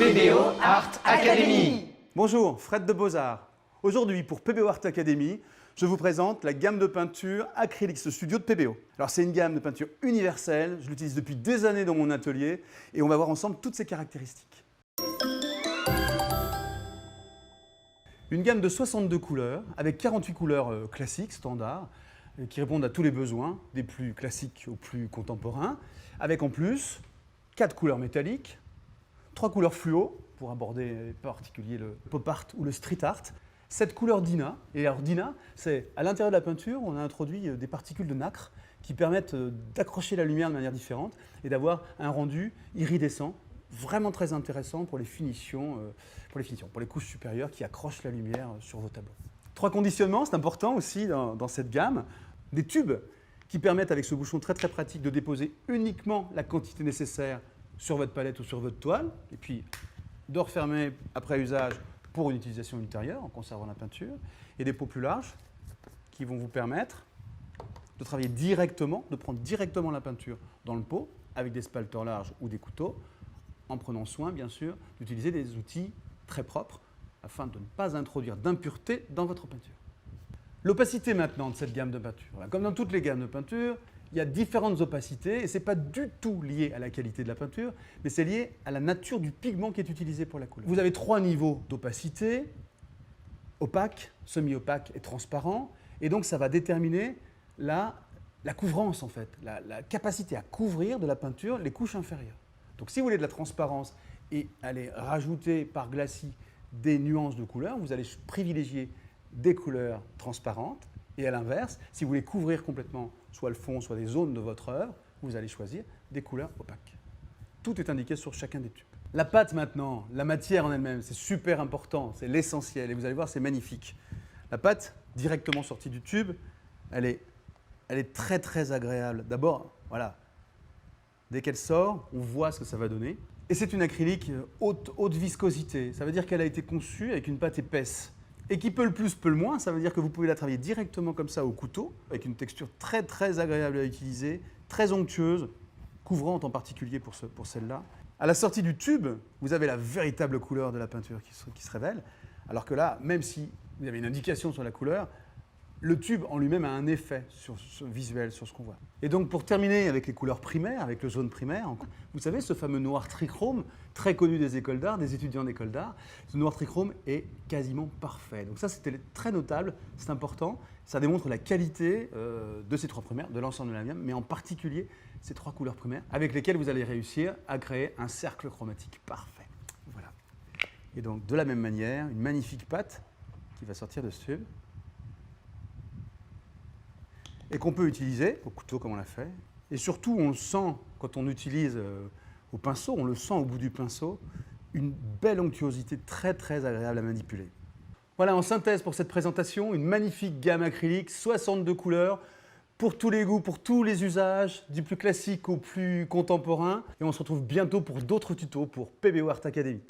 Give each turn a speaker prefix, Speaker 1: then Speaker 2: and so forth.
Speaker 1: PBO Art Academy.
Speaker 2: Bonjour, Fred de Beaux-Arts. Aujourd'hui, pour PBO Art Academy, je vous présente la gamme de peinture Acrylics Studio de PBO. Alors c'est une gamme de peinture universelle, je l'utilise depuis des années dans mon atelier et on va voir ensemble toutes ses caractéristiques. Une gamme de 62 couleurs, avec 48 couleurs classiques, standards, qui répondent à tous les besoins, des plus classiques aux plus contemporains, avec en plus 4 couleurs métalliques, 3 couleurs fluo, pour aborder en particulier le pop art ou le street art, 7 couleurs Dina. Et alors Dina, c'est à l'intérieur de la peinture, on a introduit des particules de nacre qui permettent d'accrocher la lumière de manière différente et d'avoir un rendu iridescent, vraiment très intéressant pour les finitions, pour les couches supérieures qui accrochent la lumière sur vos tableaux. 3 conditionnements, c'est important aussi dans cette gamme. Des tubes qui permettent avec ce bouchon très pratique de déposer uniquement la quantité nécessaire sur votre palette ou sur votre toile, et puis de refermer après usage pour une utilisation ultérieure en conservant la peinture, et des pots plus larges qui vont vous permettre de travailler directement, de prendre directement la peinture dans le pot avec des spalters larges ou des couteaux, en prenant soin bien sûr d'utiliser des outils très propres afin de ne pas introduire d'impuretés dans votre peinture. L'opacité maintenant de cette gamme de peinture. Comme dans toutes les gammes de peinture, il y a différentes opacités et ce n'est pas du tout lié à la qualité de la peinture, mais c'est lié à la nature du pigment qui est utilisé pour la couleur. Vous avez 3 niveaux d'opacité, opaque, semi-opaque et transparent, et donc ça va déterminer la couvrance en fait, la capacité à couvrir de la peinture les couches inférieures. Donc si vous voulez de la transparence et aller rajouter par glacis des nuances de couleurs, vous allez privilégier des couleurs transparentes. Et à l'inverse, si vous voulez couvrir complètement soit le fond, soit des zones de votre œuvre, vous allez choisir des couleurs opaques. Tout est indiqué sur chacun des tubes. La pâte maintenant, la matière en elle-même, c'est super important, c'est l'essentiel. Et vous allez voir, c'est magnifique. La pâte, directement sortie du tube, elle est très agréable. D'abord, voilà, dès qu'elle sort, on voit ce que ça va donner. Et c'est une acrylique haute viscosité. Ça veut dire qu'elle a été conçue avec une pâte épaisse. Et qui peut le plus, peut le moins, ça veut dire que vous pouvez la travailler directement comme ça au couteau, avec une texture très agréable à utiliser, très onctueuse, couvrante en particulier pour celle-là. À la sortie du tube, vous avez la véritable couleur de la peinture qui se révèle, alors que là, même si vous avez une indication sur la couleur, le tube en lui-même a un effet sur ce visuel, sur ce qu'on voit. Et donc pour terminer avec les couleurs primaires, avec le jaune primaire, vous savez ce fameux noir trichrome, très connu des écoles d'art, des étudiants d'école d'art, ce noir trichrome est quasiment parfait. Donc ça c'était très notable, c'est important, ça démontre la qualité de ces 3 primaires, de l'ensemble de la gamme, mais en particulier ces 3 couleurs primaires avec lesquelles vous allez réussir à créer un cercle chromatique parfait. Voilà. Et donc de la même manière, une magnifique pâte qui va sortir de ce tube, et qu'on peut utiliser au couteau comme on l'a fait. Et surtout, on le sent quand on utilise au pinceau, on le sent au bout du pinceau, une belle onctuosité très agréable à manipuler. Voilà, en synthèse pour cette présentation, une magnifique gamme acrylique, 62 couleurs, pour tous les goûts, pour tous les usages, du plus classique au plus contemporain. Et on se retrouve bientôt pour d'autres tutos pour PBO Art Academy.